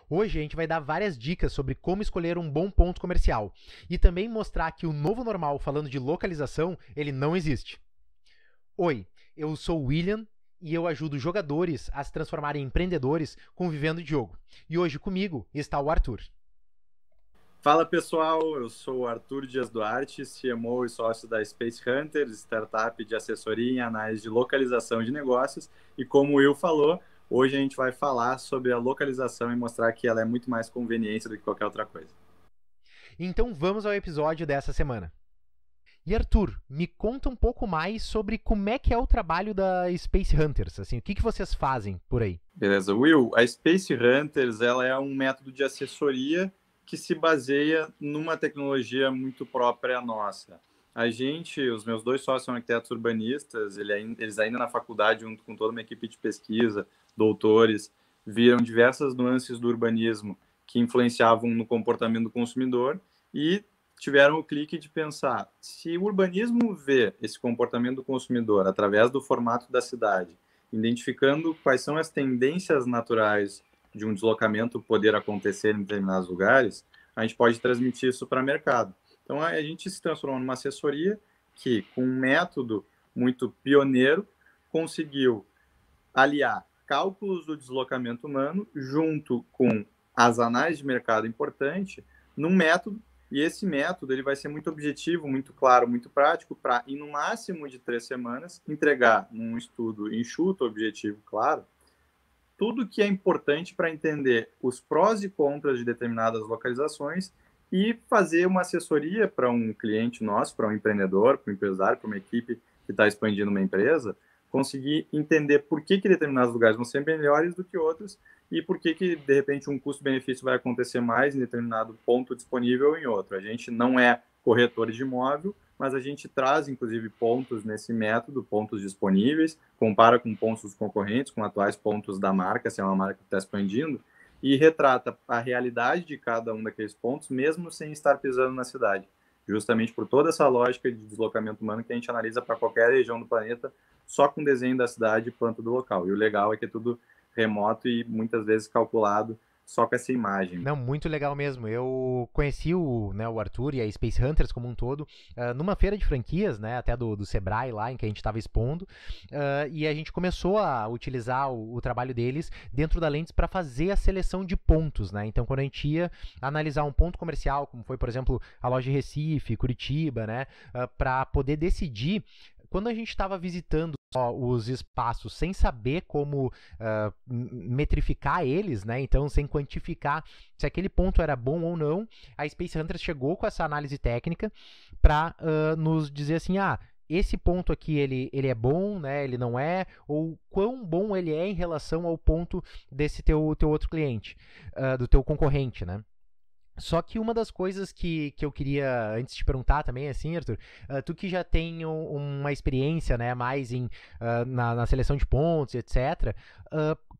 Hoje a gente vai dar várias dicas sobre como escolher um bom ponto comercial e também mostrar que o novo normal falando de localização, ele não existe. Oi, eu sou o William e eu ajudo jogadores a se transformarem em empreendedores convivendo de jogo. E hoje comigo está o Arthur. Fala pessoal, eu sou o Arthur Dias Duarte, CMO e sócio da Space Hunters, startup de assessoria em análise de localização de negócios. E como o Will falou, hoje a gente vai falar sobre a localização e mostrar que ela é muito mais conveniência do que qualquer outra coisa. Então vamos ao episódio dessa semana. E Arthur, me conta um pouco mais sobre como é que é o trabalho da Space Hunters, assim, o que vocês fazem por aí? Beleza, Will, a Space Hunters ela é um método de assessoria que se baseia numa tecnologia muito própria nossa. A gente, os meus dois sócios são arquitetos urbanistas, eles ainda na faculdade, junto com toda uma equipe de pesquisa, doutores, viram diversas nuances do urbanismo que influenciavam no comportamento do consumidor e tiveram o clique de pensar, se o urbanismo vê esse comportamento do consumidor através do formato da cidade, identificando quais são as tendências naturais de um deslocamento poder acontecer em determinados lugares, a gente pode transmitir isso para o mercado. Então, a gente se transformou numa assessoria que, com um método muito pioneiro, conseguiu aliar cálculos do deslocamento humano junto com as análises de mercado importante num método, e esse método ele vai ser muito objetivo, muito claro, muito prático, para, em no máximo de 3 semanas, entregar num estudo enxuto, objetivo, claro, tudo que é importante para entender os prós e contras de determinadas localizações e fazer uma assessoria para um cliente nosso, para um empreendedor, para um empresário, para uma equipe que está expandindo uma empresa, conseguir entender por que determinados lugares vão ser melhores do que outros e por que, de repente, um custo-benefício vai acontecer mais em determinado ponto disponível ou em outro. A gente não é corretor de imóvel, mas a gente traz, inclusive, pontos nesse método, pontos disponíveis, compara com pontos dos concorrentes, com atuais pontos da marca, se é uma marca que está expandindo, e retrata a realidade de cada um daqueles pontos, mesmo sem estar pisando na cidade. Justamente por toda essa lógica de deslocamento humano que a gente analisa para qualquer região do planeta, só com desenho da cidade e planta do local. E o legal é que é tudo remoto e muitas vezes calculado só com essa imagem. Não, muito legal mesmo. Eu conheci o Arthur e a Space Hunters como um todo numa feira de franquias, né, até do Sebrae lá, em que a gente estava expondo, e a gente começou a utilizar o trabalho deles dentro da Lentes para fazer a seleção de pontos, né? Então, quando a gente ia analisar um ponto comercial, como foi, por exemplo, a loja de Recife, Curitiba, né, para poder decidir quando a gente estava visitando os espaços sem saber como metrificar eles, né? Então, sem quantificar se aquele ponto era bom ou não, a Space Hunters chegou com essa análise técnica para nos dizer assim, esse ponto aqui ele é bom, né? Ele não é, ou quão bom ele é em relação ao ponto desse teu outro cliente, do teu concorrente, né? Só que uma das coisas que eu queria antes te perguntar também, assim, Arthur, tu que já tem uma experiência, né, mais na seleção de pontos, etc.,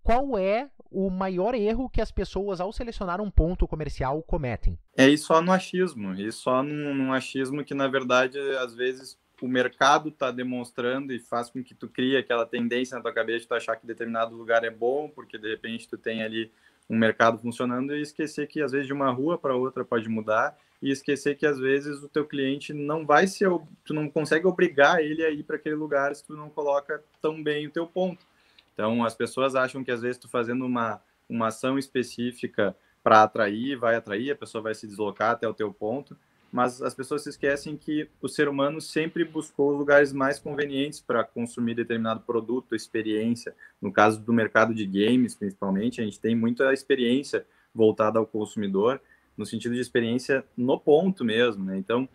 qual é o maior erro que as pessoas, ao selecionar um ponto comercial, cometem? É ir só no achismo, e só num achismo que, na verdade, às vezes o mercado está demonstrando e faz com que tu crie aquela tendência na tua cabeça de tu achar que determinado lugar é bom, porque de repente tu tem ali um mercado funcionando e esquecer que às vezes de uma rua para outra pode mudar e esquecer que às vezes o teu cliente não vai ser, tu não consegue obrigar ele a ir para aquele lugar se tu não coloca tão bem o teu ponto. Então as pessoas acham que às vezes tu fazendo uma ação específica para atrair, vai atrair, a pessoa vai se deslocar até o teu ponto, mas as pessoas se esquecem que o ser humano sempre buscou os lugares mais convenientes para consumir determinado produto, experiência. No caso do mercado de games, principalmente, a gente tem muita experiência voltada ao consumidor, no sentido de experiência no ponto mesmo, né? Então,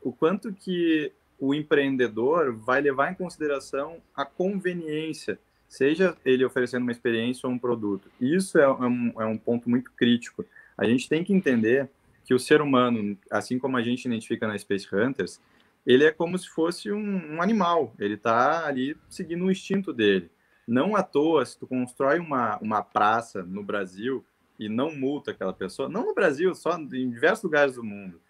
o quanto que o empreendedor vai levar em consideração a conveniência, seja ele oferecendo uma experiência ou um produto. Isso é um ponto muito crítico. A gente tem que entender que o ser humano, assim como a gente identifica na Space Hunters, ele é como se fosse um animal. Ele está ali seguindo o instinto dele. Não à toa, se tu constrói uma praça no Brasil e não multa aquela pessoa, não no Brasil, só em diversos lugares do mundo.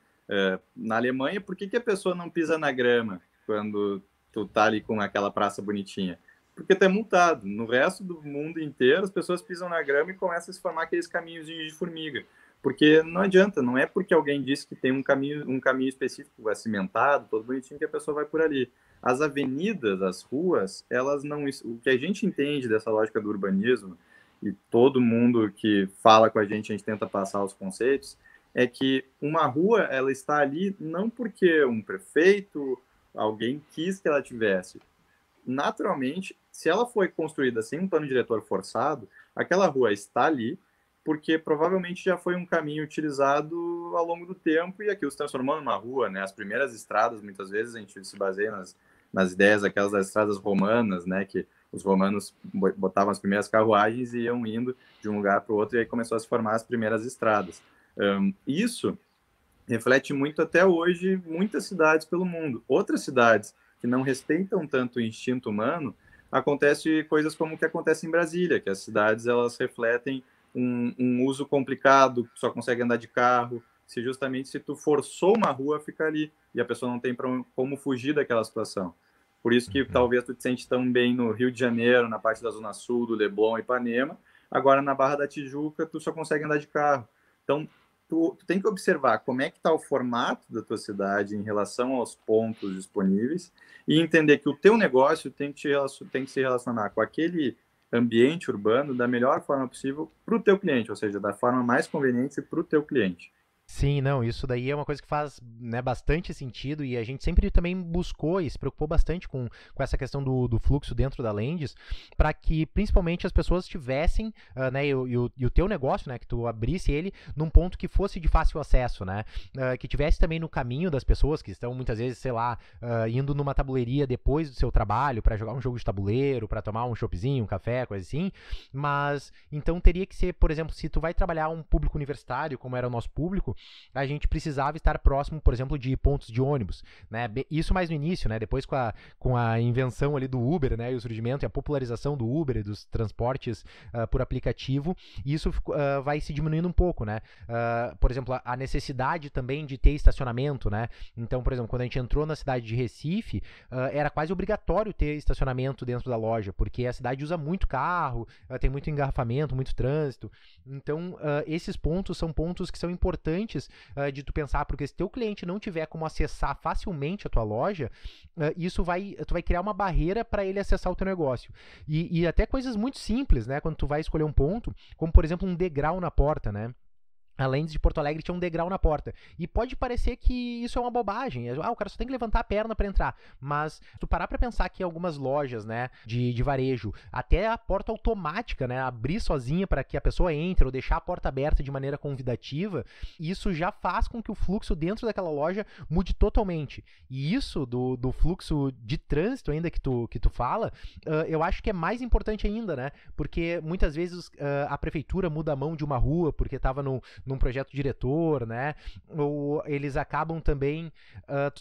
Na Alemanha, por que a pessoa não pisa na grama quando tu tá ali com aquela praça bonitinha? porque tu é multado. No resto do mundo inteiro, as pessoas pisam na grama e começam a se formar aqueles caminhos de formiga. Porque não adianta, não é porque alguém disse que tem um caminho específico, cimentado, todo bonitinho, que a pessoa vai por ali. As avenidas, as ruas, elas não... O que a gente entende dessa lógica do urbanismo, e todo mundo que fala com a gente tenta passar os conceitos, é que uma rua, ela está ali não porque um prefeito, alguém quis que ela tivesse. Naturalmente, se ela foi construída sem um plano diretor forçado, aquela rua está ali porque provavelmente já foi um caminho utilizado ao longo do tempo e aquilo se transformou numa rua, né? As primeiras estradas, muitas vezes, a gente se baseia nas ideias aquelas das estradas romanas, né? Que os romanos botavam as primeiras carruagens e iam indo de um lugar para o outro e aí começou a se formar as primeiras estradas. Isso reflete muito até hoje muitas cidades pelo mundo. Outras cidades que não respeitam tanto o instinto humano, acontece coisas como o que acontece em Brasília, que as cidades elas refletem um uso complicado, só consegue andar de carro, se tu forçou uma rua a ficar ali e a pessoa não tem como fugir daquela situação. Por isso que talvez tu te sente tão bem no Rio de Janeiro, na parte da Zona Sul, do Leblon e Ipanema, agora na Barra da Tijuca tu só consegue andar de carro. Então, tu tem que observar como é que está o formato da tua cidade em relação aos pontos disponíveis e entender que o teu negócio tem que se relacionar com aquele ambiente urbano da melhor forma possível para o teu cliente, ou seja, da forma mais conveniente para o teu cliente. Sim, não, isso daí é uma coisa que faz, né, bastante sentido e a gente sempre também buscou e se preocupou bastante com essa questão do fluxo dentro da Lendis, para que principalmente as pessoas tivessem, né, e o teu negócio, né, que tu abrisse ele num ponto que fosse de fácil acesso, né, que tivesse também no caminho das pessoas que estão muitas vezes, sei lá, indo numa tabuleiria depois do seu trabalho para jogar um jogo de tabuleiro, para tomar um choppzinho, um café, coisa assim, mas então teria que ser, por exemplo, se tu vai trabalhar um público universitário, como era o nosso público, a gente precisava estar próximo, por exemplo, de pontos de ônibus, né? Isso mais no início, né? Depois com a invenção ali do Uber, né? E o surgimento e a popularização do Uber e dos transportes por aplicativo, isso vai se diminuindo um pouco, né? Por exemplo, a necessidade também de ter estacionamento, né? Então, por exemplo, quando a gente entrou na cidade de Recife, era quase obrigatório ter estacionamento dentro da loja, porque a cidade usa muito carro, tem muito engarrafamento, muito trânsito. Então, esses pontos são pontos que são importantes de tu pensar, porque se teu cliente não tiver como acessar facilmente a tua loja, tu vai criar uma barreira para ele acessar o teu negócio. E até coisas muito simples, né? Quando tu vai escolher um ponto, como por exemplo um degrau na porta, né? A Lendis de Porto Alegre tinha um degrau na porta. E pode parecer que isso é uma bobagem. O cara só tem que levantar a perna para entrar. Mas se tu parar pra pensar que algumas lojas, né, de varejo, até a porta automática, né, abrir sozinha para que a pessoa entre ou deixar a porta aberta de maneira convidativa, isso já faz com que o fluxo dentro daquela loja mude totalmente. E isso do fluxo de trânsito ainda que tu fala, eu acho que é mais importante ainda, né? Porque muitas vezes a prefeitura muda a mão de uma rua porque estava num projeto diretor, né? Ou eles acabam também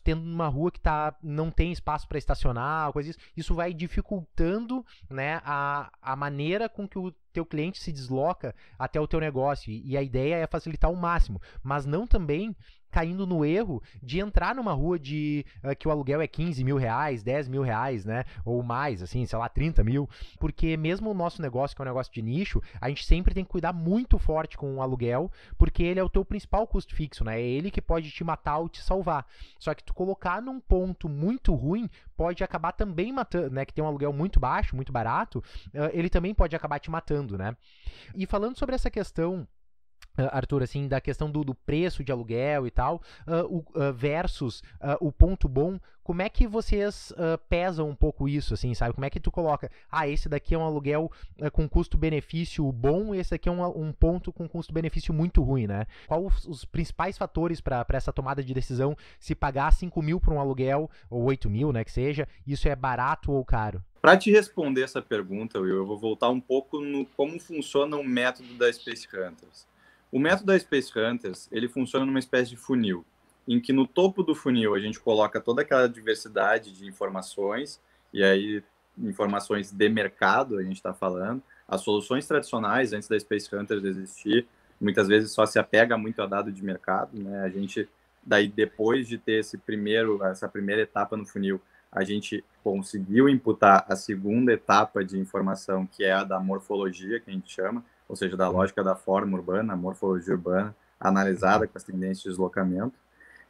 tendo uma rua que não tem espaço para estacionar, coisa disso. Isso vai dificultando, né, a maneira com que o teu cliente se desloca até o teu negócio. E a ideia é facilitar ao máximo, mas não também caindo no erro de entrar numa rua que o aluguel é 15 mil reais, 10 mil reais, né? Ou mais, assim, sei lá, 30 mil. Porque mesmo o nosso negócio, que é um negócio de nicho, a gente sempre tem que cuidar muito forte com o aluguel, porque ele é o teu principal custo fixo, né? É ele que pode te matar ou te salvar. Só que tu colocar num ponto muito ruim pode acabar também matando, né? Que tem um aluguel muito baixo, muito barato, ele também pode acabar te matando, né? E falando sobre essa questão, Arthur, assim, da questão do preço de aluguel e tal, versus o ponto bom, como é que vocês pesam um pouco isso, assim, sabe? Como é que tu coloca, esse daqui é um aluguel com custo-benefício bom, esse daqui é um ponto com custo-benefício muito ruim, né? Qual os principais fatores para essa tomada de decisão, se pagar 5 mil para um aluguel, ou 8 mil, né, que seja, isso é barato ou caro? Para te responder essa pergunta, Will, eu vou voltar um pouco no como funciona o método da Space Hunters. O método da Space Hunters, ele funciona numa espécie de funil, em que no topo do funil a gente coloca toda aquela diversidade de informações, e aí informações de mercado, a gente está falando. As soluções tradicionais, antes da Space Hunters existir, muitas vezes só se apega muito a dado de mercado, né? A gente, daí depois de ter essa primeira etapa no funil, a gente conseguiu imputar a segunda etapa de informação, que é a da morfologia, que a gente chama, ou seja, da lógica da forma urbana, a morfologia urbana, analisada com as tendências de deslocamento.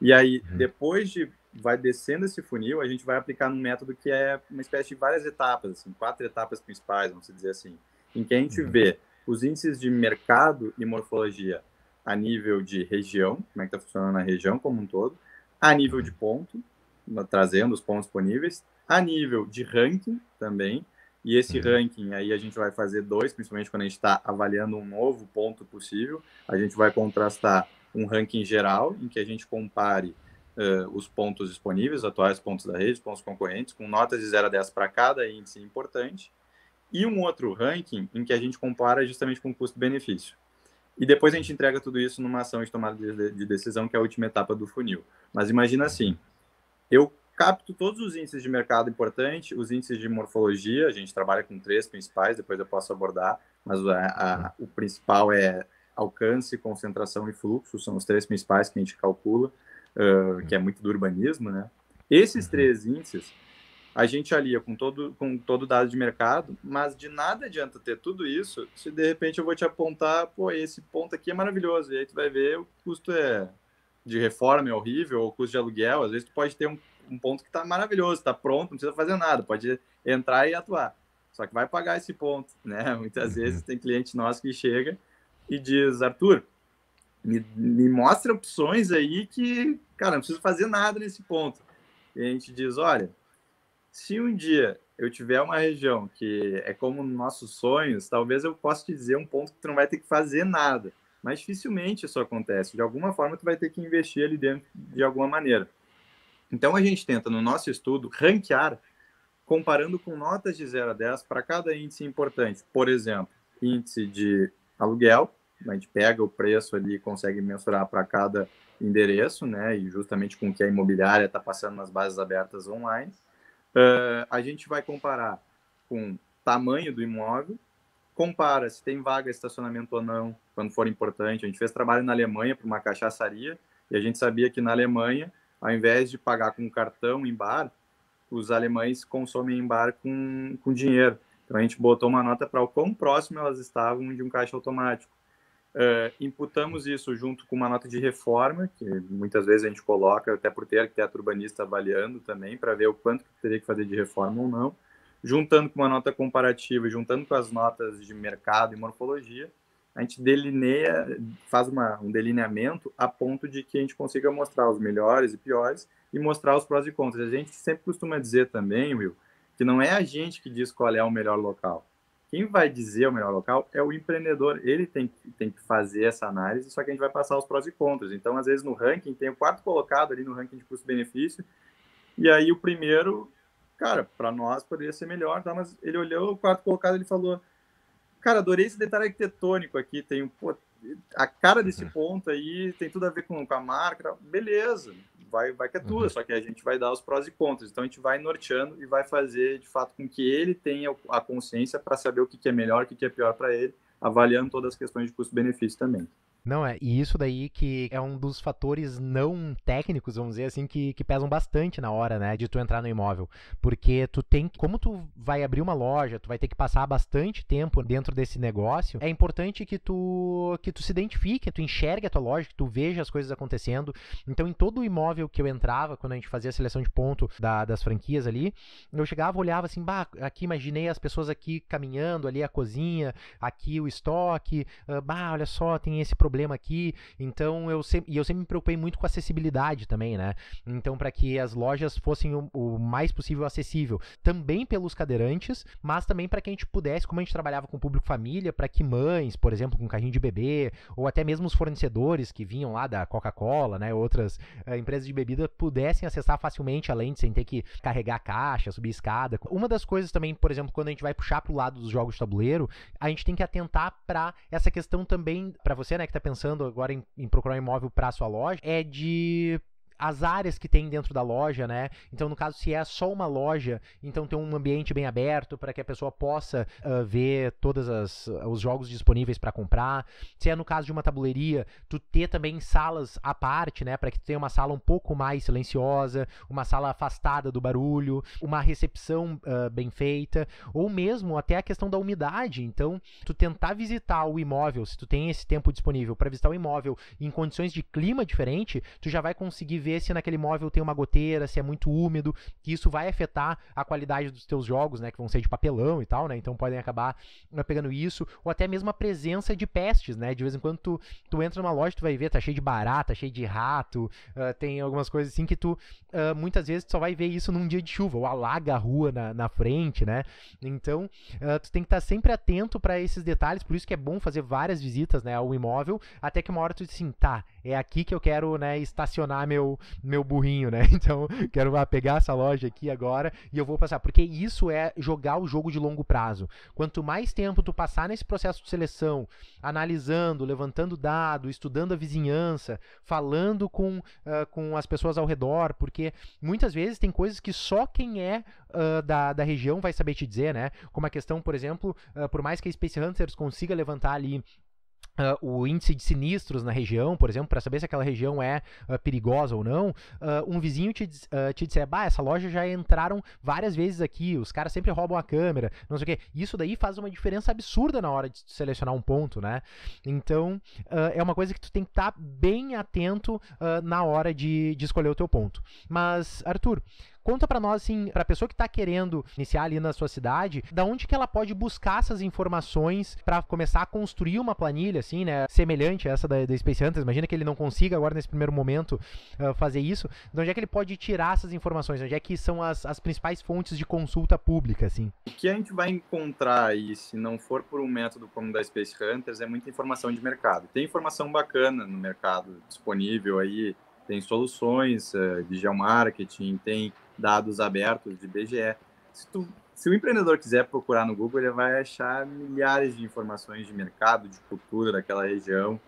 E aí, depois vai descendo esse funil, a gente vai aplicar num método que é uma espécie de várias etapas, assim, 4 etapas principais, vamos dizer assim, em que a gente vê os índices de mercado e morfologia a nível de região, como é que está funcionando na região como um todo, a nível de ponto, trazendo os pontos disponíveis, a nível de ranking também, e esse ranking aí a gente vai fazer 2, principalmente quando a gente está avaliando um novo ponto possível, a gente vai contrastar um ranking geral, em que a gente compare os pontos disponíveis, atuais pontos da rede, pontos concorrentes, com notas de 0 a 10 para cada índice importante, e um outro ranking em que a gente compara justamente com custo-benefício. E depois a gente entrega tudo isso numa ação de tomada de decisão, que é a última etapa do funil. Mas imagina assim, eu capto todos os índices de mercado importante, os índices de morfologia, a gente trabalha com 3 principais, depois eu posso abordar, mas o principal é alcance, concentração e fluxo, são os 3 principais que a gente calcula, que é muito do urbanismo, né? Esses 3 índices, a gente alia com todo dado de mercado, mas de nada adianta ter tudo isso se de repente eu vou te apontar, pô, esse ponto aqui é maravilhoso, e aí tu vai ver o custo de reforma é horrível, ou o custo de aluguel, às vezes tu pode ter um ponto que está maravilhoso, está pronto, não precisa fazer nada, pode entrar e atuar, só que vai pagar esse ponto, né? Muitas vezes tem cliente nosso que chega e diz, Arthur, me mostra opções aí que, cara, não preciso fazer nada nesse ponto. E a gente diz, olha, se um dia eu tiver uma região que é como nossos sonhos, talvez eu possa te dizer um ponto que tu não vai ter que fazer nada. Mas dificilmente isso acontece. De alguma forma, tu vai ter que investir ali dentro de alguma maneira. Então, a gente tenta, no nosso estudo, ranquear comparando com notas de 0 a 10 para cada índice importante. Por exemplo, índice de aluguel, a gente pega o preço ali e consegue mensurar para cada endereço, né? E justamente com o que a imobiliária está passando nas bases abertas online. A gente vai comparar com tamanho do imóvel, compara se tem vaga de estacionamento ou não, quando for importante. A gente fez trabalho na Alemanha para uma cachaçaria e a gente sabia que na Alemanha, ao invés de pagar com cartão em bar, os alemães consomem em bar com dinheiro. Então a gente botou uma nota para o quão próximo elas estavam de um caixa automático. Imputamos isso junto com uma nota de reforma, que muitas vezes a gente coloca, até por ter arquiteto urbanista avaliando também, para ver o quanto que teria que fazer de reforma ou não, juntando com uma nota comparativa e juntando com as notas de mercado e morfologia, a gente faz um delineamento a ponto de que a gente consiga mostrar os melhores e piores e mostrar os prós e contras. A gente sempre costuma dizer também, Will, que não é a gente que diz qual é o melhor local. Quem vai dizer o melhor local é o empreendedor. Ele tem que fazer essa análise, só que a gente vai passar os prós e contras. Então, às vezes, no ranking, tem o 4º colocado ali no ranking de custo-benefício, e aí o primeiro, cara, para nós poderia ser melhor, tá? Mas ele olhou o 4º colocado e ele falou, cara, adorei esse detalhe arquitetônico aqui, tem a cara desse ponto aí tem tudo a ver com a marca, beleza, vai que é tua, só que a gente vai dar os prós e contras, então a gente vai norteando e vai fazer de fato com que ele tenha a consciência para saber o que é melhor, o que é pior para ele, avaliando todas as questões de custo-benefício também. Não, e isso daí que é um dos fatores não técnicos, vamos dizer assim, que pesam bastante na hora, né, de tu entrar no imóvel, porque como tu vai abrir uma loja, tu vai ter que passar bastante tempo dentro desse negócio, é importante que tu se identifique, tu enxergue a tua loja, que tu veja as coisas acontecendo. Então, em todo o imóvel que eu entrava, quando a gente fazia a seleção de ponto das franquias ali, eu chegava, olhava assim, aqui imaginei as pessoas aqui caminhando, ali a cozinha, aqui o estoque, olha só, tem esse problema aqui, então eu sempre me preocupei muito com a acessibilidade também, né? Então, para que as lojas fossem o mais possível acessível, também pelos cadeirantes, mas também para que a gente pudesse, como a gente trabalhava com o público família, para que mães, por exemplo, com carrinho de bebê, ou até mesmo os fornecedores que vinham lá da Coca-Cola, né, outras empresas de bebida, pudessem acessar facilmente, além de sem ter que carregar caixa, subir escada. Uma das coisas também, por exemplo, quando a gente vai puxar pro lado dos jogos de tabuleiro, a gente tem que atentar para essa questão também, para você, né, que tá pensando agora em procurar um imóvel para sua loja, é de as áreas que tem dentro da loja, né? Então, no caso, se é só uma loja, então tem um ambiente bem aberto para que a pessoa possa ver todos os jogos disponíveis para comprar. Se é no caso de uma tabuleiria, tu ter também salas à parte, né? Para que tu tenha uma sala um pouco mais silenciosa, uma sala afastada do barulho, uma recepção bem feita, ou mesmo até a questão da umidade. Então, tu tentar visitar o imóvel, se tu tem esse tempo disponível para visitar o imóvel em condições de clima diferente, tu já vai conseguir ver se naquele imóvel tem uma goteira, se é muito úmido, que isso vai afetar a qualidade dos teus jogos, né? Que vão ser de papelão e tal, né? Então podem acabar pegando isso, ou até mesmo a presença de pestes, né? De vez em quando tu entra numa loja, tu vai ver, tá cheio de barata, cheio de rato, tem algumas coisas assim que tu muitas vezes tu só vai ver isso num dia de chuva, ou alaga a rua na frente, né? Então, tu tem que estar sempre atento para esses detalhes, por isso que é bom fazer várias visitas, né, ao imóvel, até que uma hora tu diz assim, tá, é aqui que eu quero, né, estacionar meu burrinho, né? Então, quero pegar essa loja aqui agora e eu vou passar, porque isso é jogar o jogo de longo prazo. Quanto mais tempo tu passar nesse processo de seleção, analisando, levantando dado, estudando a vizinhança, falando com as pessoas ao redor, porque muitas vezes tem coisas que só quem é da região vai saber te dizer, né? Como a questão, por exemplo, por mais que a Space Hunters consiga levantar ali o índice de sinistros na região, por exemplo, para saber se aquela região é perigosa ou não, um vizinho te disser, essa loja já entraram várias vezes aqui, os caras sempre roubam a câmera, não sei o quê. Isso daí faz uma diferença absurda na hora de selecionar um ponto, né? Então, é uma coisa que tu tem que estar bem atento na hora de escolher o teu ponto. Mas, Arthur, conta pra nós, assim, pra pessoa que tá querendo iniciar ali na sua cidade, da onde que ela pode buscar essas informações pra começar a construir uma planilha, assim, né, semelhante a essa da Space Hunters. Imagina que ele não consiga agora, nesse primeiro momento, fazer isso. De onde é que ele pode tirar essas informações? Onde é que são as principais fontes de consulta pública, assim? O que a gente vai encontrar aí, se não for por um método como o da Space Hunters, é muita informação de mercado. Tem informação bacana no mercado disponível aí, tem soluções de geomarketing, tem dados abertos de IBGE. Se o empreendedor quiser procurar no Google, ele vai achar milhares de informações de mercado, de cultura daquela região,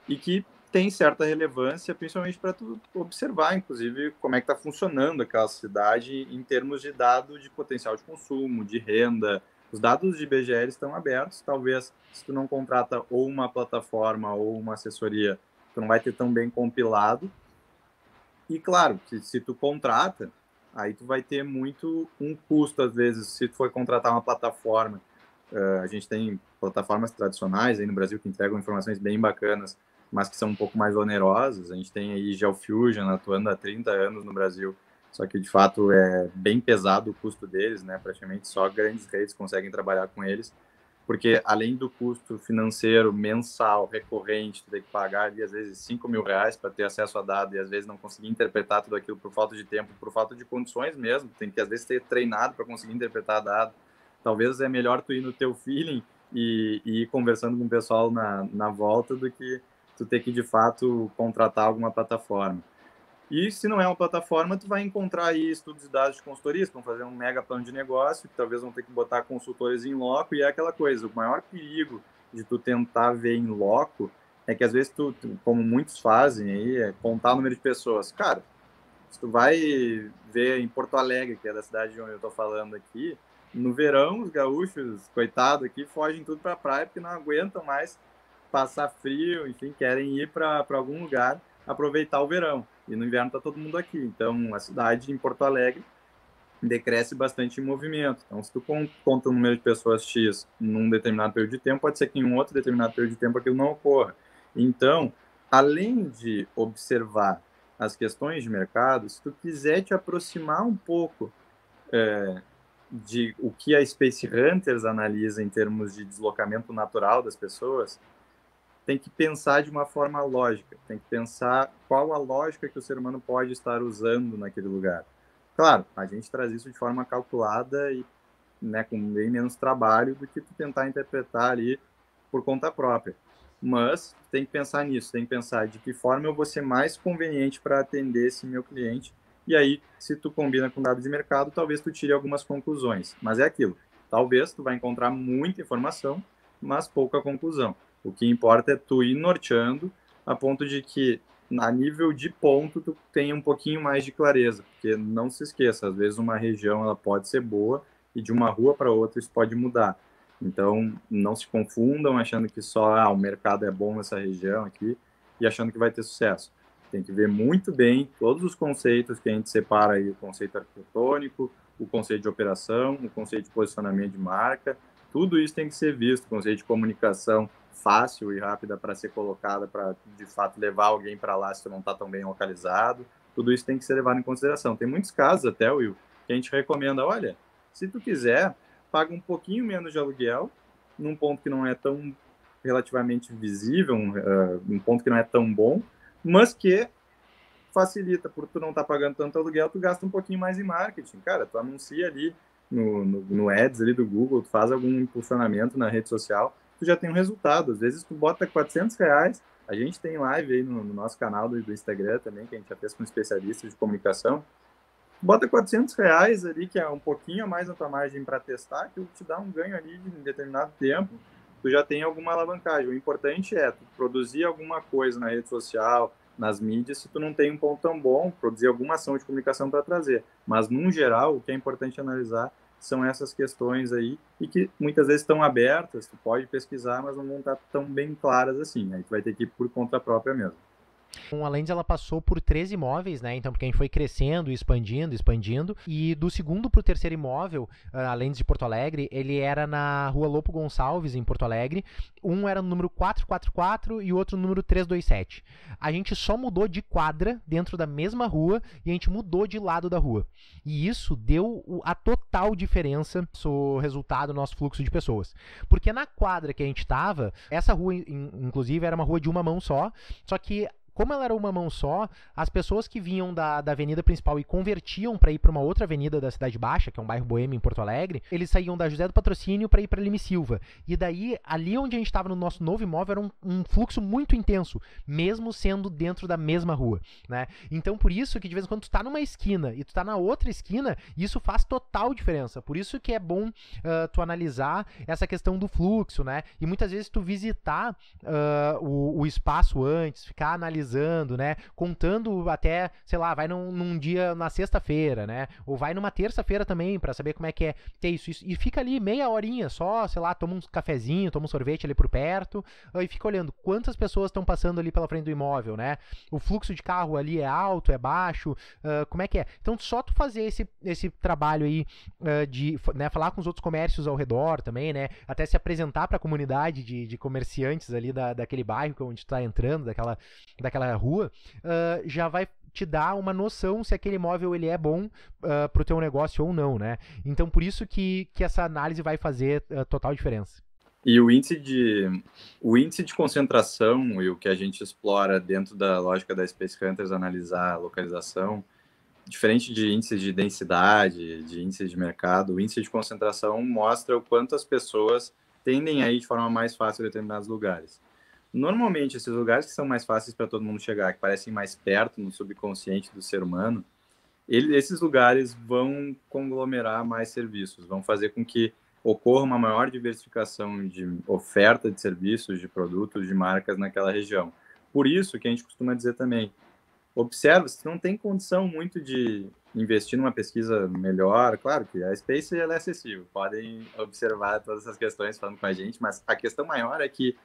e que tem certa relevância, principalmente para tu observar, inclusive, como é que está funcionando aquela cidade em termos de dado de potencial de consumo, de renda. Os dados de IBGE estão abertos, talvez se tu não contrata ou uma plataforma ou uma assessoria, tu não vai ter tão bem compilado. E claro, que se tu contrata, aí tu vai ter muito um custo, às vezes, se tu for contratar uma plataforma. A gente tem plataformas tradicionais aí no Brasil que entregam informações bem bacanas, mas que são um pouco mais onerosas. A gente tem aí GeoFusion atuando há 30 anos no Brasil, só que de fato é bem pesado o custo deles, né? Praticamente só grandes redes conseguem trabalhar com eles, porque além do custo financeiro mensal recorrente, tu tem que pagar ali às vezes R$ 5.000 para ter acesso a dado e às vezes não conseguir interpretar tudo aquilo por falta de tempo, por falta de condições mesmo, tem que às vezes ter treinado para conseguir interpretar dado. Talvez é melhor tu ir no teu feeling e ir conversando com o pessoal na volta do que tu ter que de fato contratar alguma plataforma. E se não é uma plataforma, tu vai encontrar aí estudos de dados de consultorias, que vão fazer um mega plano de negócio, que talvez vão ter que botar consultores em loco, e é aquela coisa, o maior perigo de tu tentar ver em loco é que às vezes tu como muitos fazem aí, é contar o número de pessoas. Cara, se tu vai ver em Porto Alegre, que é da cidade de onde eu tô falando aqui, no verão, os gaúchos, coitado aqui, fogem tudo pra praia, porque não aguentam mais passar frio, enfim, querem ir para algum lugar aproveitar o verão. E no inverno está todo mundo aqui. Então, a cidade em Porto Alegre decresce bastante em movimento. Então, se tu conta o número de pessoas X num determinado período de tempo, pode ser que em um outro determinado período de tempo aquilo não ocorra. Então, além de observar as questões de mercado, se tu quiser te aproximar um pouco de o que a Space Hunters analisa em termos de deslocamento natural das pessoas, tem que pensar de uma forma lógica, tem que pensar qual a lógica que o ser humano pode estar usando naquele lugar. Claro, a gente traz isso de forma calculada e, né, com bem menos trabalho do que tu tentar interpretar ali por conta própria. Mas tem que pensar nisso, tem que pensar de que forma eu vou ser mais conveniente para atender esse meu cliente. E aí, se tu combina com dados de mercado, talvez tu tire algumas conclusões. Mas é aquilo, talvez tu vai encontrar muita informação, mas pouca conclusão. O que importa é tu ir norteando a ponto de que a nível de ponto, tu tenha um pouquinho mais de clareza, porque não se esqueça, às vezes uma região ela pode ser boa e de uma rua para outra isso pode mudar. Então, não se confundam achando que só o mercado é bom nessa região aqui e achando que vai ter sucesso. Tem que ver muito bem todos os conceitos que a gente separa aí, o conceito arquitetônico, o conceito de operação, o conceito de posicionamento de marca, tudo isso tem que ser visto, o conceito de comunicação fácil e rápida para ser colocada, para de fato levar alguém para lá se tu não está tão bem localizado, tudo isso tem que ser levado em consideração. Tem muitos casos até, Will, que a gente recomenda, olha, se tu quiser, paga um pouquinho menos de aluguel, num ponto que não é tão relativamente visível, um ponto que não é tão bom, mas que facilita, por tu não estar pagando tanto aluguel, tu gasta um pouquinho mais em marketing. Cara, tu anuncia ali no Ads ali do Google, tu faz algum impulsionamento na rede social, tu já tem um resultado. Às vezes tu bota R$ 400, a gente tem live aí no nosso canal do Instagram também, que a gente já fez com especialistas de comunicação, bota R$ 400 ali, que é um pouquinho a mais na tua margem para testar, que te dá um ganho ali de um determinado tempo, tu já tem alguma alavancagem. O importante é tu produzir alguma coisa na rede social, nas mídias, se tu não tem um ponto tão bom, produzir alguma ação de comunicação para trazer. Mas, no geral, o que é importante analisar são essas questões aí, e que muitas vezes estão abertas, tu pode pesquisar, mas não vão estar tão bem claras assim. Aí tu vai ter que ir por conta própria mesmo. A Lens ela passou por 3 imóveis, né? Então, porque a gente foi crescendo, expandindo. E do segundo para o terceiro imóvel, a Lens de Porto Alegre, ele era na rua Lopo Gonçalves, em Porto Alegre. Um era no número 444 e o outro no número 327. A gente só mudou de quadra dentro da mesma rua e a gente mudou de lado da rua. E isso deu a total diferença no resultado do nosso fluxo de pessoas. Porque na quadra que a gente estava, essa rua, inclusive, era uma rua de uma mão só que como ela era uma mão só, as pessoas que vinham da avenida principal e convertiam para ir para uma outra avenida da Cidade Baixa, que é um bairro boêmio em Porto Alegre, eles saíam da José do Patrocínio para ir para Leme Silva. E daí, ali onde a gente estava no nosso novo imóvel, era um fluxo muito intenso, mesmo sendo dentro da mesma rua, né? Então, por isso que de vez em quando tu tá numa esquina e tu tá na outra esquina, isso faz total diferença. Por isso que é bom tu analisar essa questão do fluxo, né? E muitas vezes tu visitar o espaço antes, ficar analisando, né? Contando até, sei lá, vai num dia na sexta-feira, né? Ou vai numa terça-feira também para saber como é que é ter isso. E fica ali meia horinha só, sei lá, toma um cafezinho, toma um sorvete ali por perto e fica olhando quantas pessoas estão passando ali pela frente do imóvel, né? O fluxo de carro ali é alto, é baixo, como é que é? Então só tu fazer esse trabalho aí de, né, falar com os outros comércios ao redor também, né? Até se apresentar para a comunidade de comerciantes ali daquele bairro onde tu tá entrando, daquela rua, já vai te dar uma noção se aquele imóvel ele é bom pro teu negócio ou não, né? Então, por isso que essa análise vai fazer total diferença. E o índice de concentração e o que a gente explora dentro da lógica da Space Hunters, analisar a localização, diferente de índices de densidade, de índices de mercado, o índice de concentração mostra o quanto as pessoas tendem a ir de forma mais fácil a determinados lugares. Normalmente, esses lugares que são mais fáceis para todo mundo chegar, que parecem mais perto no subconsciente do ser humano, esses lugares vão conglomerar mais serviços, vão fazer com que ocorra uma maior diversificação de oferta de serviços, de produtos, de marcas naquela região. Por isso que a gente costuma dizer também, observa, se não tem condição muito de investir numa pesquisa melhor, claro que a Space ela é acessível, podem observar todas essas questões falando com a gente, mas a questão maior é que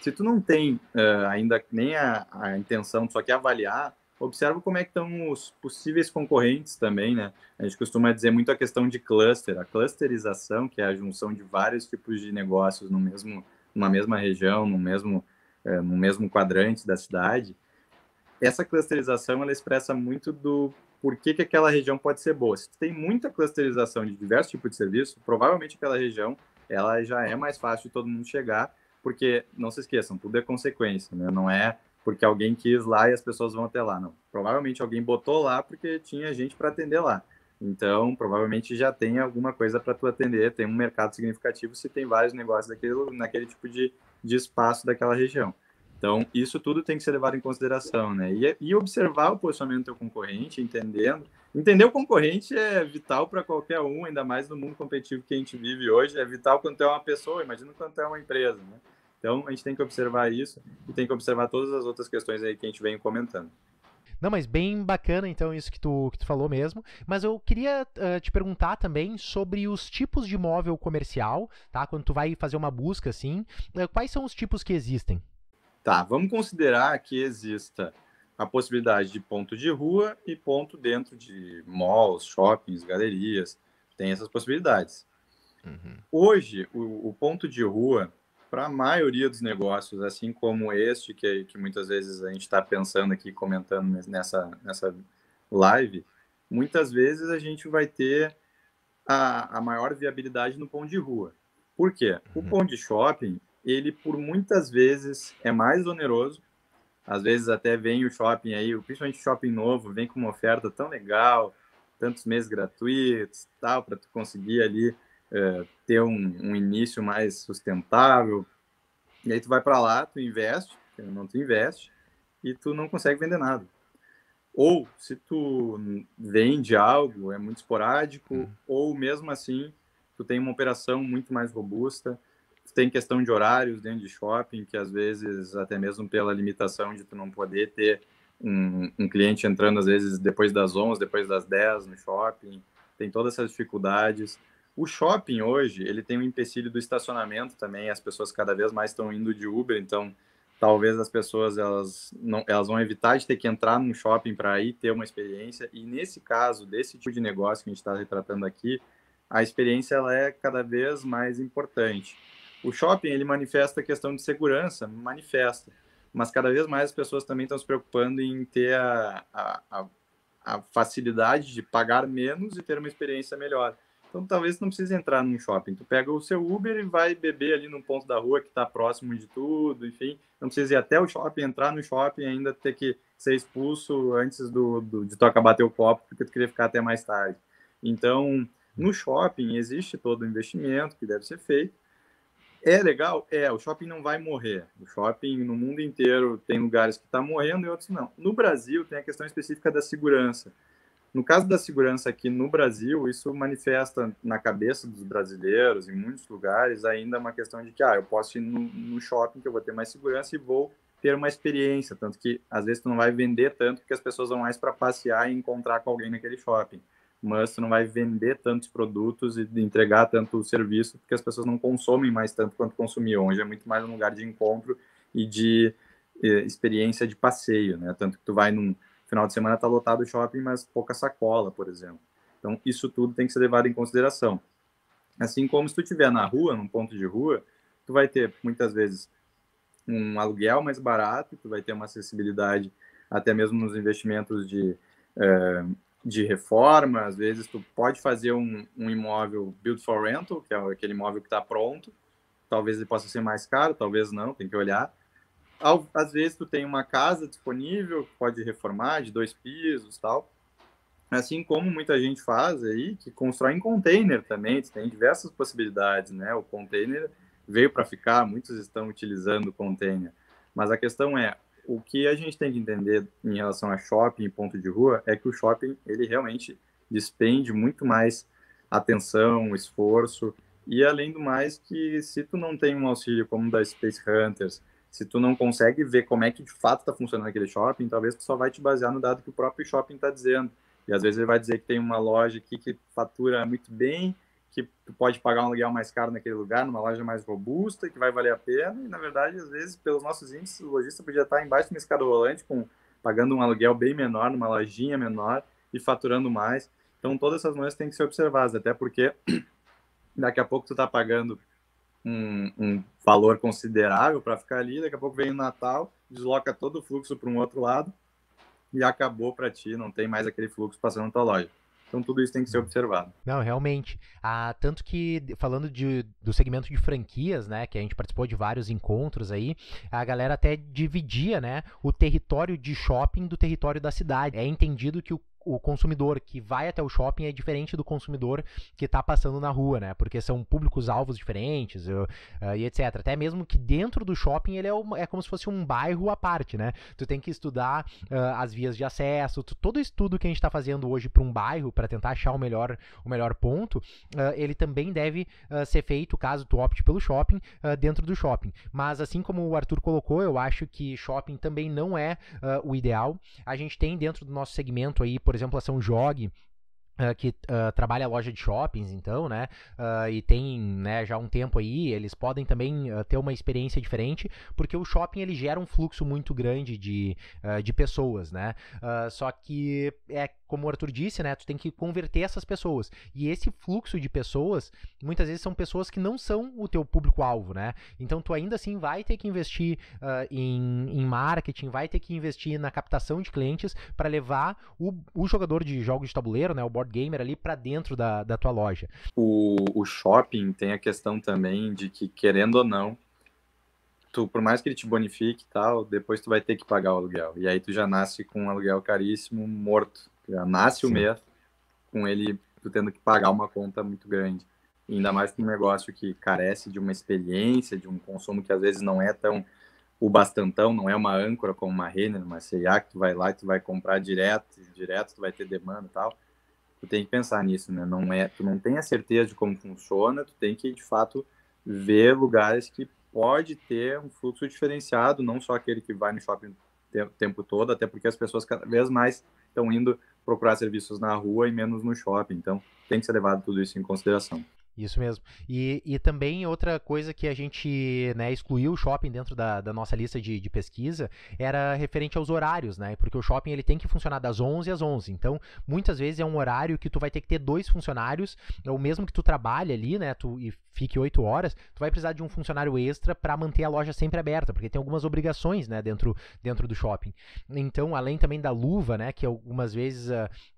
se tu não tem ainda nem a intenção, só quer avaliar, observa como é que estão os possíveis concorrentes também, né? A gente costuma dizer muito a questão de cluster, a clusterização, que é a junção de vários tipos de negócios numa mesma região, no mesmo quadrante da cidade. Essa clusterização, ela expressa muito do porquê que aquela região pode ser boa. Se tu tem muita clusterização de diversos tipos de serviço, provavelmente aquela região, ela já é mais fácil de todo mundo chegar, porque, não se esqueçam, tudo é consequência, né? Não é porque alguém quis lá e as pessoas vão até lá, não. Provavelmente alguém botou lá porque tinha gente para atender lá. Então, provavelmente já tem alguma coisa para tu atender, tem um mercado significativo se tem vários negócios naquele tipo de espaço daquela região. Então, isso tudo tem que ser levado em consideração, né? E observar o posicionamento do teu concorrente, Entender o concorrente é vital para qualquer ainda mais no mundo competitivo que a gente vive hoje. É vital quando tu é uma pessoa, imagina quando tu é uma empresa, né? Então, a gente tem que observar isso e tem que observar todas as outras questões aí que a gente vem comentando. Não, mas bem bacana, então, isso que tu falou mesmo. Mas eu queria te perguntar também sobre os tipos de imóvel comercial, tá? Quando tu vai fazer uma busca, assim, quais são os tipos que existem? Tá, vamos considerar que exista a possibilidade de ponto de rua e ponto dentro de malls, shoppings, galerias. Tem essas possibilidades. Uhum. Hoje, o ponto de rua, para a maioria dos negócios, assim como este, que muitas vezes a gente está pensando aqui, comentando nessa live, muitas vezes a gente vai ter a maior viabilidade no ponto de rua. Por quê? O ponto de shopping, ele por muitas vezes é mais oneroso. Às vezes até vem o shopping aí, principalmente o shopping novo, vem com uma oferta tão legal, tantos meses gratuitos, tal, para tu conseguir ali ter um início mais sustentável. E aí tu vai para lá, tu investe, não tu investe, e tu não consegue vender nada. Ou se tu vende algo, é muito esporádico, ou mesmo assim, tu tem uma operação muito mais robusta, tu tem questão de horários dentro de shopping, que às vezes, até mesmo pela limitação de tu não poder ter um cliente entrando, às vezes, depois das 11, depois das 10 no shopping, tem todas essas dificuldades. O shopping hoje, ele tem um empecilho do estacionamento também, as pessoas cada vez mais estão indo de Uber, então talvez as pessoas elas vão evitar de ter que entrar num shopping para ir ter uma experiência, e nesse caso, desse tipo de negócio que a gente está retratando aqui, a experiência ela é cada vez mais importante. O shopping, ele manifesta a questão de segurança, manifesta, mas cada vez mais as pessoas também estão se preocupando em ter a facilidade de pagar menos e ter uma experiência melhor. Então, talvez tu não precise entrar num shopping. Tu pega o seu Uber e vai beber ali no ponto da rua que está próximo de tudo, enfim. Não precisa ir até o shopping, entrar no shopping e ainda ter que ser expulso antes de tu acabar teu copo, porque tu queria ficar até mais tarde. Então, no shopping existe todo o investimento que deve ser feito. É legal? O shopping não vai morrer. O shopping no mundo inteiro tem lugares que estão morrendo e outros não. No Brasil tem a questão específica da segurança. No caso da segurança aqui no Brasil, isso manifesta na cabeça dos brasileiros, em muitos lugares, ainda uma questão de que eu posso ir no shopping que eu vou ter mais segurança e vou ter uma experiência, tanto que às vezes tu não vai vender tanto porque as pessoas vão mais para passear e encontrar com alguém naquele shopping, mas tu não vai vender tantos produtos e entregar tanto serviço porque as pessoas não consomem mais tanto quanto consumiam. Hoje é muito mais um lugar de encontro e de experiência de passeio, né? Tanto que tu vai num final de semana está lotado o shopping, mas pouca sacola, por exemplo. Então, isso tudo tem que ser levado em consideração. Assim como se tu estiver na rua, num ponto de rua, tu vai ter, muitas vezes, um aluguel mais barato, tu vai ter uma acessibilidade até mesmo nos investimentos de reforma. Às vezes, tu pode fazer um imóvel build for rental, que é aquele imóvel que está pronto. Talvez ele possa ser mais caro, talvez não, tem que olhar. Às vezes tu tem uma casa disponível, pode reformar de 2 pisos, tal. Assim como muita gente faz aí, que constrói em container também, tem diversas possibilidades, né? O container veio para ficar, muitos estão utilizando o container. Mas a questão é, o que a gente tem que entender em relação a shopping e ponto de rua é que o shopping, ele realmente despende muito mais atenção, esforço, e além do mais que se tu não tem um auxílio como o da Space Hunters, se tu não consegue ver como é que de fato está funcionando aquele shopping, talvez tu só vai te basear no dado que o próprio shopping está dizendo. E às vezes ele vai dizer que tem uma loja aqui que fatura muito bem, que tu pode pagar um aluguel mais caro naquele lugar, numa loja mais robusta, que vai valer a pena. E na verdade, às vezes, pelos nossos índices, o lojista podia estar embaixo de uma escada rolante, pagando um aluguel bem menor, numa lojinha menor e faturando mais. Então todas essas nuances têm que ser observadas, até porque daqui a pouco tu está pagando um valor considerável para ficar ali, daqui a pouco vem o Natal, desloca todo o fluxo para um outro lado e acabou para ti, não tem mais aquele fluxo passando na tua loja. Então tudo isso tem que ser observado. Não, realmente. Tanto que, falando do segmento de franquias, né, que a gente participou de vários encontros aí, a galera até dividia, né, o território de shopping do território da cidade. É entendido que o consumidor que vai até o shopping é diferente do consumidor que está passando na rua, né? Porque são públicos-alvos diferentes e etc. Até mesmo que dentro do shopping ele é como se fosse um bairro à parte, né? Tu tem que estudar as vias de acesso, todo estudo que a gente está fazendo hoje para um bairro, para tentar achar o melhor ponto, ele também deve ser feito, caso tu opte pelo shopping, dentro do shopping. Mas assim como o Arthur colocou, eu acho que shopping também não é o ideal. A gente tem dentro do nosso segmento aí, por exemplo, a São Jog, que trabalha a loja de shoppings, então, né, e tem, né, já um tempo aí, eles podem também ter uma experiência diferente, porque o shopping ele gera um fluxo muito grande de pessoas, né, só que como o Arthur disse, né, tu tem que converter essas pessoas, e esse fluxo de pessoas, muitas vezes são pessoas que não são o teu público-alvo, né, então tu ainda assim vai ter que investir em marketing, vai ter que investir na captação de clientes para levar o jogador de jogos de tabuleiro, né, o board gamer ali para dentro da tua loja. O shopping tem a questão também de que, querendo ou não, tu, por mais que ele te bonifique e tal, depois tu vai ter que pagar o aluguel. E aí tu já nasce com um aluguel caríssimo, morto. Já nasce o mês com ele, tu tendo que pagar uma conta muito grande. E ainda mais com um negócio que carece de uma experiência, de um consumo que às vezes não é tão o bastantão, não é uma âncora como uma Renner, uma C&A, que tu vai lá e tu vai comprar direto, tu vai ter demanda e tal. Tu tem que pensar nisso, né? Tu não tem a certeza de como funciona, tu tem que, de fato, ver lugares que pode ter um fluxo diferenciado, não só aquele que vai no shopping o tempo todo, até porque as pessoas cada vez mais estão indo procurar serviços na rua e menos no shopping. Então, tem que ser levado tudo isso em consideração. Isso mesmo. E também outra coisa que a gente, né, excluiu o shopping dentro da nossa lista de pesquisa era referente aos horários, né? Porque o shopping ele tem que funcionar das 11 às 11. Então, muitas vezes é um horário que tu vai ter que ter 2 funcionários, ou mesmo que tu trabalhe ali, né, e fique 8 horas, tu vai precisar de um funcionário extra para manter a loja sempre aberta, porque tem algumas obrigações, né, dentro do shopping. Então, além também da luva, né, que algumas vezes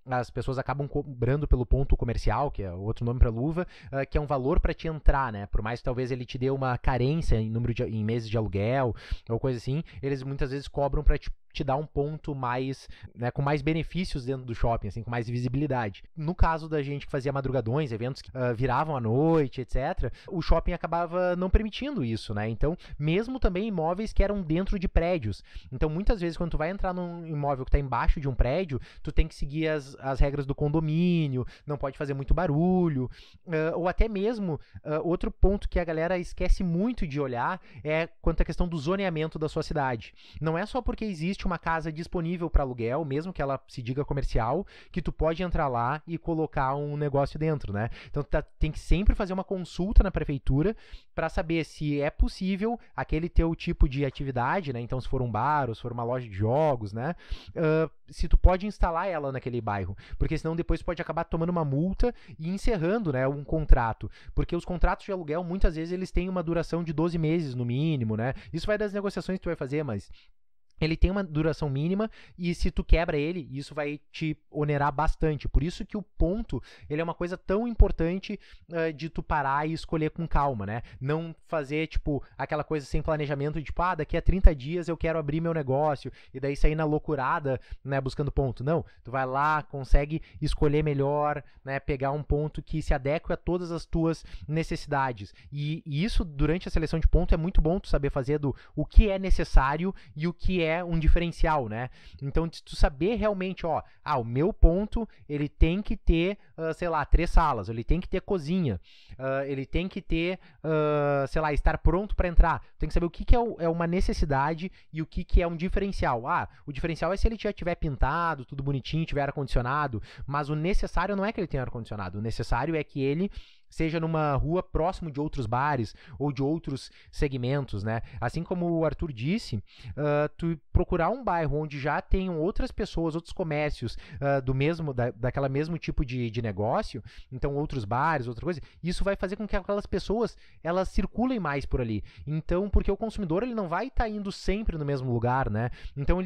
as pessoas acabam cobrando pelo ponto comercial, que é outro nome para luva, que é um valor para te entrar, né? Por mais que talvez ele te dê uma carência em meses de aluguel ou coisa assim, eles muitas vezes cobram para te dar um ponto mais, né, com mais benefícios dentro do shopping, assim, com mais visibilidade. No caso da gente que fazia madrugadões, eventos que viravam à noite, etc., o shopping acabava não permitindo isso, né? Então, mesmo também imóveis que eram dentro de prédios. Então, muitas vezes, quando tu vai entrar num imóvel que está embaixo de um prédio, tu tem que seguir as regras do condomínio, não pode fazer muito barulho, ou até mesmo, outro ponto que a galera esquece muito de olhar é quanto à questão do zoneamento da sua cidade. Não é só porque existe uma casa disponível para aluguel, mesmo que ela se diga comercial, que tu pode entrar lá e colocar um negócio dentro, né? Então tem que sempre fazer uma consulta na prefeitura para saber se é possível aquele teu tipo de atividade, né? Então se for um bar ou se for uma loja de jogos, né? Se tu pode instalar ela naquele bairro, porque senão depois pode acabar tomando uma multa e encerrando, né, um contrato, porque os contratos de aluguel muitas vezes eles têm uma duração de 12 meses no mínimo, né? Isso vai das negociações que tu vai fazer, mas ele tem uma duração mínima e se tu quebra ele, isso vai te onerar bastante. Por isso que o ponto, ele é uma coisa tão importante de tu parar e escolher com calma, né? Não fazer, tipo, aquela coisa sem planejamento de, tipo, daqui a 30 dias eu quero abrir meu negócio e daí sair na loucurada, né, buscando ponto. Não, tu vai lá, consegue escolher melhor, né, pegar um ponto que se adeque a todas as tuas necessidades. E isso, durante a seleção de ponto, é muito bom tu saber fazer o que é necessário e o que é um diferencial, né? Então, tu saber realmente, o meu ponto, ele tem que ter, sei lá, 3 salas, ele tem que ter cozinha, ele tem que ter, sei lá, estar pronto para entrar. Tem que saber o que é uma necessidade e o que é um diferencial. O diferencial é se ele já tiver pintado, tudo bonitinho, tiver ar-condicionado, mas o necessário não é que ele tenha ar-condicionado, o necessário é que ele seja numa rua próximo de outros bares ou de outros segmentos, né? Assim como o Arthur disse, tu procurar um bairro onde já tenham outras pessoas, outros comércios daquela mesmo tipo de negócio, então outros bares, outra coisa, isso vai fazer com que aquelas pessoas, elas circulem mais por ali. Então, porque o consumidor, ele não vai estar indo sempre no mesmo lugar, né? Então,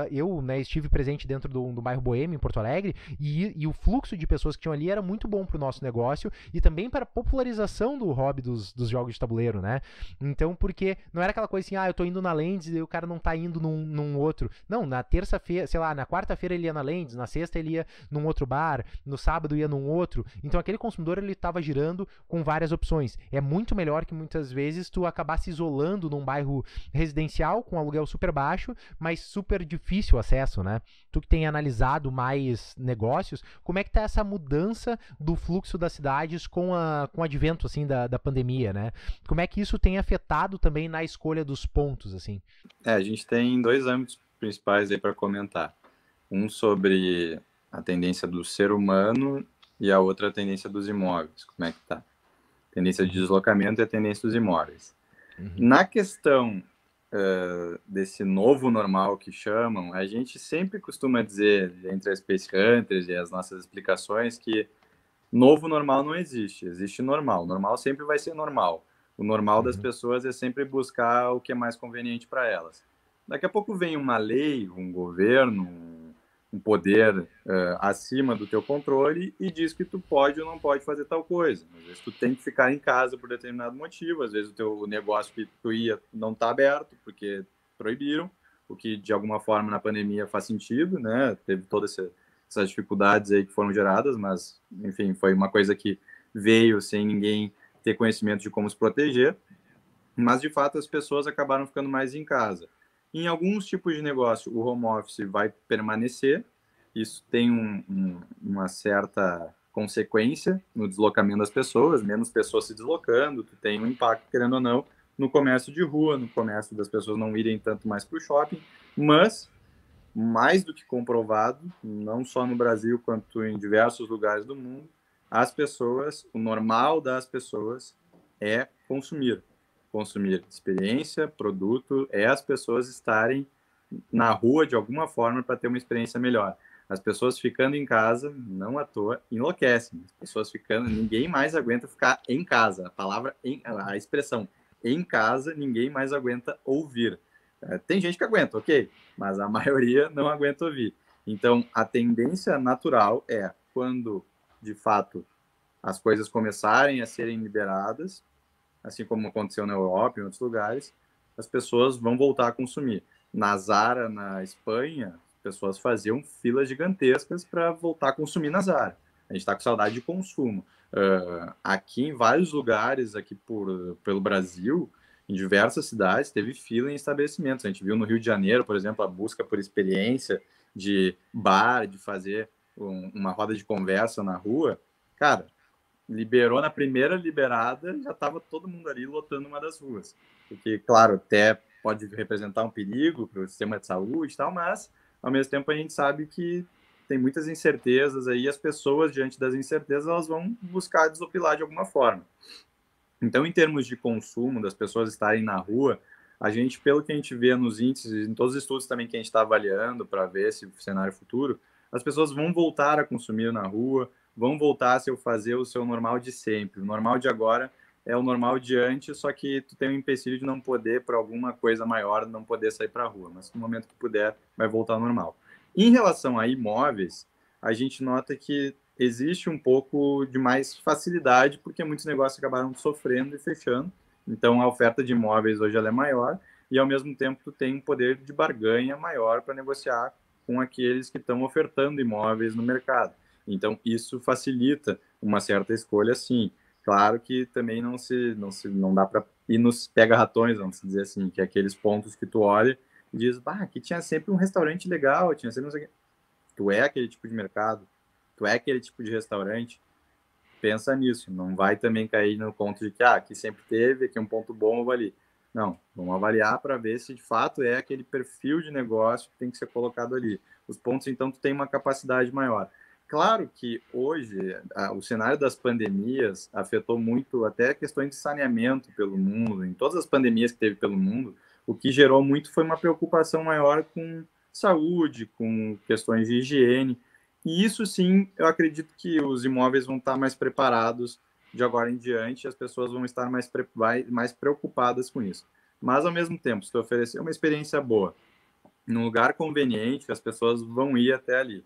eu, né, estive presente dentro do bairro Boêmio, em Porto Alegre, e o fluxo de pessoas que tinham ali era muito bom para o nosso negócio e também para a popularização do hobby dos jogos de tabuleiro, né? Então, porque não era aquela coisa assim, eu tô indo na Lands e o cara não tá indo num outro. Não, na terça-feira, sei lá, na quarta-feira ele ia na Lands, na sexta ele ia num outro bar, no sábado ia num outro. Então, aquele consumidor, ele tava girando com várias opções. É muito melhor que muitas vezes tu acabar se isolando num bairro residencial com aluguel super baixo, mas super difícil o acesso, né? Tu que tem analisado mais negócios, como é que tá essa mudança do fluxo das cidades com o advento, assim, da pandemia, né? Como é que isso tem afetado também na escolha dos pontos, assim? A gente tem 2 âmbitos principais aí para comentar. Um sobre a tendência do ser humano e a outra a tendência dos imóveis. Como é que tá? Tendência de deslocamento e a tendência dos imóveis. Na questão desse novo normal que chamam, a gente sempre costuma dizer, entre as Space Hunters e as nossas explicações, que novo normal não existe, existe normal. O normal sempre vai ser normal. O normal das pessoas é sempre buscar o que é mais conveniente para elas. Daqui a pouco vem uma lei, um governo, um poder acima do teu controle e diz que tu pode ou não pode fazer tal coisa. Às vezes tu tem que ficar em casa por determinado motivo, às vezes o teu negócio que tu ia não está aberto porque proibiram, o que de alguma forma na pandemia faz sentido, né? Teve todas essas dificuldades aí que foram geradas, mas enfim, foi uma coisa que veio sem ninguém ter conhecimento de como se proteger, mas de fato as pessoas acabaram ficando mais em casa. Em alguns tipos de negócio, o home office vai permanecer, isso tem uma certa consequência no deslocamento das pessoas, menos pessoas se deslocando, tu tem um impacto, querendo ou não, no comércio de rua, no comércio das pessoas não irem tanto mais para o shopping, mas mais do que comprovado, não só no Brasil quanto em diversos lugares do mundo, as pessoas, o normal das pessoas é consumir. Consumir experiência, produto, é as pessoas estarem na rua de alguma forma para ter uma experiência melhor. As pessoas ficando em casa, não à toa, enlouquecem. As pessoas ficando, ninguém mais aguenta ficar em casa. A expressão em casa, ninguém mais aguenta ouvir. Tem gente que aguenta, ok, mas a maioria não aguenta ouvir. Então, a tendência natural é quando, de fato, as coisas começarem a serem liberadas, assim como aconteceu na Europa e em outros lugares, as pessoas vão voltar a consumir. Na Zara, na Espanha, as pessoas faziam filas gigantescas para voltar a consumir na Zara. A gente está com saudade de consumo. Aqui, em vários lugares aqui pelo Brasil, em diversas cidades, teve fila em estabelecimentos. A gente viu no Rio de Janeiro, por exemplo, a busca por experiência de bar, de fazer uma roda de conversa na rua. Cara, liberou na primeira liberada, já estava todo mundo ali lotando uma das ruas. Porque, claro, até pode representar um perigo para o sistema de saúde e tal, mas, ao mesmo tempo, a gente sabe que tem muitas incertezas aí, as pessoas, diante das incertezas, elas vão buscar desopilar de alguma forma. Então, em termos de consumo, das pessoas estarem na rua, a gente, pelo que a gente vê nos índices, em todos os estudos também que a gente está avaliando para ver esse cenário futuro, as pessoas vão voltar a consumir na rua, vão voltar a fazer o seu normal de sempre. O normal de agora é o normal de antes, só que tu tem o empecilho de não poder, por alguma coisa maior, não poder sair para a rua. Mas no momento que puder, vai voltar ao normal. Em relação a imóveis, a gente nota que existe um pouco de mais facilidade, porque muitos negócios acabaram sofrendo e fechando. Então, a oferta de imóveis hoje ela é maior e, ao mesmo tempo, tu tem um poder de barganha maior para negociar com aqueles que estão ofertando imóveis no mercado. Então, isso facilita uma certa escolha, sim. Claro que também não dá para ir nos pega-ratões, vamos dizer assim, que é aqueles pontos que tu olha e diz, aqui tinha sempre um restaurante legal, tinha sempre não sei o quê. Tu é aquele tipo de mercado, tu é aquele tipo de restaurante, pensa nisso, não vai também cair no ponto de que, aqui sempre teve, aqui é um ponto bom, eu vou ali. Não, vamos avaliar para ver se de fato é aquele perfil de negócio que tem que ser colocado ali. Os pontos, então, tu tem uma capacidade maior. Claro que hoje o cenário das pandemias afetou muito até questões de saneamento pelo mundo, em todas as pandemias que teve pelo mundo, o que gerou muito foi uma preocupação maior com saúde, com questões de higiene, e isso sim, eu acredito que os imóveis vão estar mais preparados de agora em diante, as pessoas vão estar mais preocupadas com isso. Mas, ao mesmo tempo, se tu oferecer uma experiência boa, num lugar conveniente, as pessoas vão ir até ali.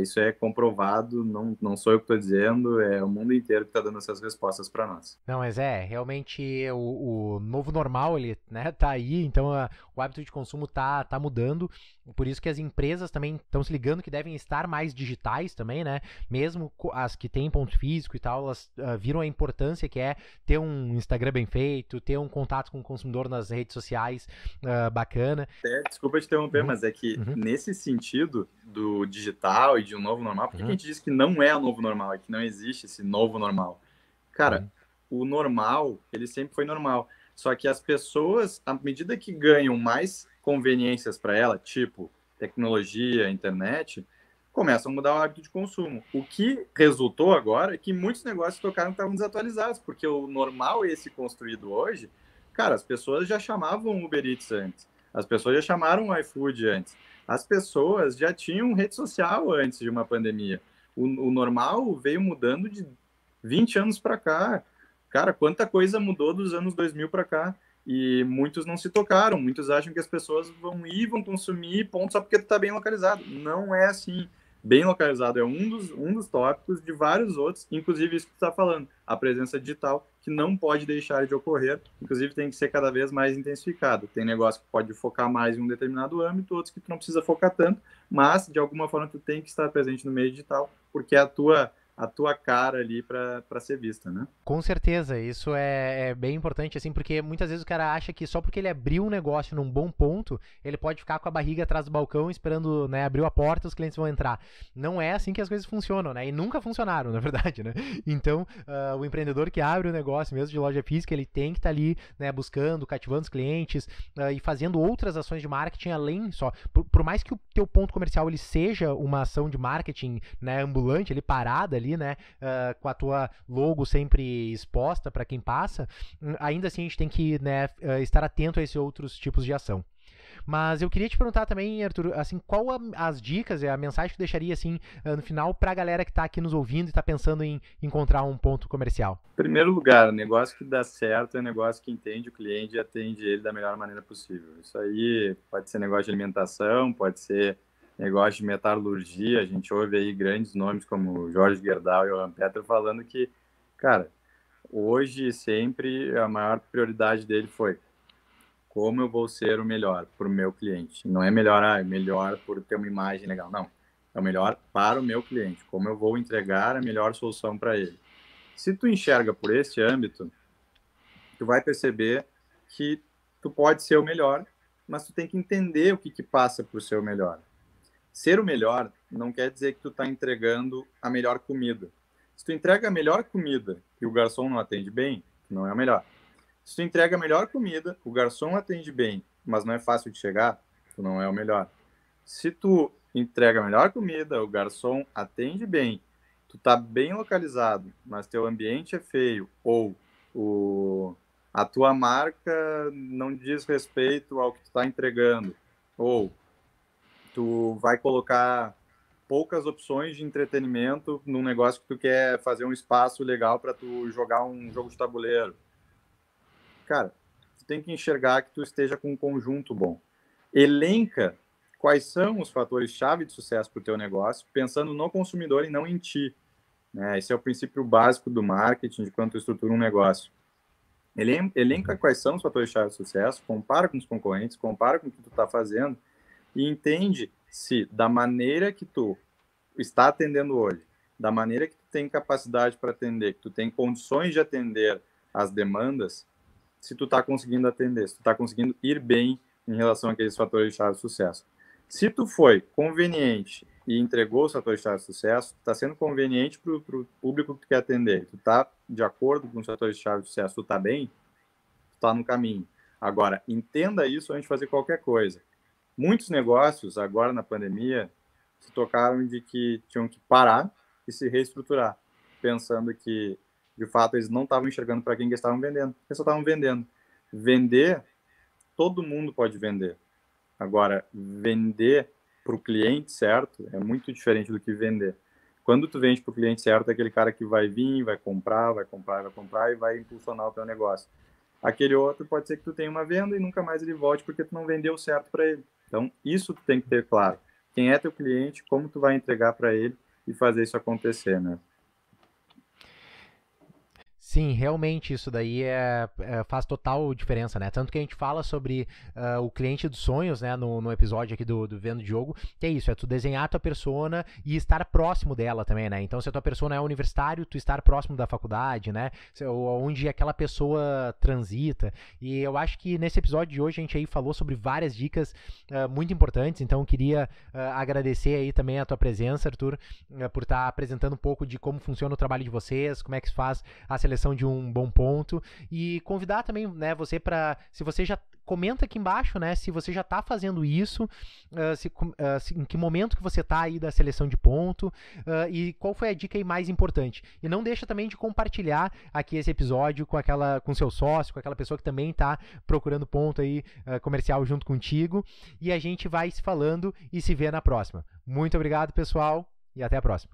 Isso é comprovado, não sou eu que estou dizendo, é o mundo inteiro que está dando essas respostas para nós. Não, mas realmente o novo normal, ele, né, tá aí, então o hábito de consumo tá mudando, por isso que as empresas também estão se ligando que devem estar mais digitais também, né, mesmo as que têm ponto físico e tal, elas viram a importância que é ter um Instagram bem feito, ter um contato com o consumidor nas redes sociais bacana. Desculpa te interromper, mas é que nesse sentido do digital e de um novo normal, por que a gente diz que não é o novo normal, é que não existe esse novo normal? Cara, o normal, ele sempre foi normal. Só que as pessoas, à medida que ganham mais conveniências para ela, tipo tecnologia, internet, começam a mudar o hábito de consumo. O que resultou agora é que muitos negócios tocaram que estavam desatualizados, porque o normal esse construído hoje, cara, as pessoas já chamavam Uber Eats antes, as pessoas já chamaram o iFood antes, as pessoas já tinham rede social antes de uma pandemia. O normal veio mudando de 20 anos para cá. Cara, quanta coisa mudou dos anos 2000 para cá. E muitos não se tocaram. Muitos acham que as pessoas vão consumir, ponto, só porque tu tá bem localizado. Não é assim. Bem localizado é um dos tópicos de vários outros, inclusive isso que tu está falando, a presença digital, que não pode deixar de ocorrer, inclusive tem que ser cada vez mais intensificado. Tem negócio que pode focar mais em um determinado âmbito, outros que tu não precisa focar tanto, mas de alguma forma tu tem que estar presente no meio digital, porque é a tua cara ali para ser vista, né? Com certeza, isso é bem importante, assim, porque muitas vezes o cara acha que só porque ele abriu um negócio num bom ponto, ele pode ficar com a barriga atrás do balcão esperando, né, abriu a porta, os clientes vão entrar. Não é assim que as coisas funcionam, né, e nunca funcionaram, na verdade, né. Então, o empreendedor que abre o negócio mesmo de loja física, ele tem que estar ali, né, buscando, cativando os clientes e fazendo outras ações de marketing além só. Por mais que o teu ponto comercial ele seja uma ação de marketing, né, ambulante, ele parada ali, né, com a tua logo sempre exposta para quem passa, ainda assim a gente tem que, né, estar atento a esses outros tipos de ação. Mas eu queria te perguntar também, Arthur, assim, qual as dicas e a mensagem que tu deixaria assim no final para a galera que está aqui nos ouvindo e está pensando em encontrar um ponto comercial? Em primeiro lugar, o negócio que dá certo é um negócio que entende o cliente e atende ele da melhor maneira possível. Isso aí pode ser negócio de alimentação, pode ser negócio de metalurgia. A gente ouve aí grandes nomes como Jorge Gerdau e Johan Petro falando que, cara, hoje e sempre a maior prioridade dele foi como eu vou ser o melhor para o meu cliente. Não é melhor, melhor por ter uma imagem legal. Não, é o melhor para o meu cliente. Como eu vou entregar a melhor solução para ele. Se tu enxerga por esse âmbito, tu vai perceber que tu pode ser o melhor, mas tu tem que entender o que passa por ser o melhor. Ser o melhor não quer dizer que tu está entregando a melhor comida. Se tu entrega a melhor comida e o garçom não atende bem, não é o melhor. Se tu entrega a melhor comida, o garçom atende bem, mas não é fácil de chegar, tu não é o melhor. Se tu entrega a melhor comida, o garçom atende bem, tu tá bem localizado, mas teu ambiente é feio, ou a tua marca não diz respeito ao que tu tá entregando, ou tu vai colocar poucas opções de entretenimento num negócio que tu quer fazer um espaço legal para tu jogar um jogo de tabuleiro. Cara, tu tem que enxergar que tu esteja com um conjunto bom. Elenca quais são os fatores-chave de sucesso para o teu negócio, pensando no consumidor e não em ti. Né? Esse é o princípio básico do marketing, de quando tu estrutura um negócio. Elenca quais são os fatores-chave de sucesso, compara com os concorrentes, compara com o que tu está fazendo e entende se da maneira que tu está atendendo hoje, da maneira que tu tem capacidade para atender, que tu tem condições de atender as demandas, se tu está conseguindo atender, se tu está conseguindo ir bem em relação àqueles fatores-chave de sucesso. Se tu foi conveniente e entregou os fatores-chave de sucesso, está sendo conveniente para o público que tu quer atender, tu está de acordo com os fatores-chave de sucesso, tu está bem, tu está no caminho. Agora, entenda isso antes de fazer qualquer coisa. Muitos negócios, agora na pandemia, se tocaram de que tinham que parar e se reestruturar, pensando que, de fato, eles não estavam enxergando para quem que estavam vendendo, eles só estavam vendendo. Vender, todo mundo pode vender. Agora, vender para o cliente certo é muito diferente do que vender. Quando tu vende para o cliente certo, é aquele cara que vai vir, vai comprar, vai comprar, vai comprar e vai impulsionar o teu negócio. Aquele outro pode ser que tu tenha uma venda e nunca mais ele volte porque tu não vendeu certo para ele. Então, isso tu tem que ter claro. quem é teu cliente, como tu vai entregar para ele e fazer isso acontecer, né? Sim, realmente isso daí faz total diferença, né? Tanto que a gente fala sobre o cliente dos sonhos, né? No episódio aqui do Vendo Diogo, que é isso, é tu desenhar a tua persona e estar próximo dela também, né? Então, se a tua persona é universitário, tu estar próximo da faculdade, né? Onde aquela pessoa transita. E eu acho que nesse episódio de hoje a gente aí falou sobre várias dicas muito importantes, então eu queria agradecer aí também a tua presença, Arthur, por estar apresentando um pouco de como funciona o trabalho de vocês, como é que se faz a seleção de um bom ponto, e convidar também, né, você para, se você já comenta aqui embaixo, né, se você já está fazendo isso, em que momento que você está aí da seleção de ponto, e qual foi a dica aí mais importante. E não deixa também de compartilhar aqui esse episódio com seu sócio, com aquela pessoa que também está procurando ponto aí comercial junto contigo, e a gente vai se falando e se vê na próxima. Muito obrigado, pessoal, e até a próxima.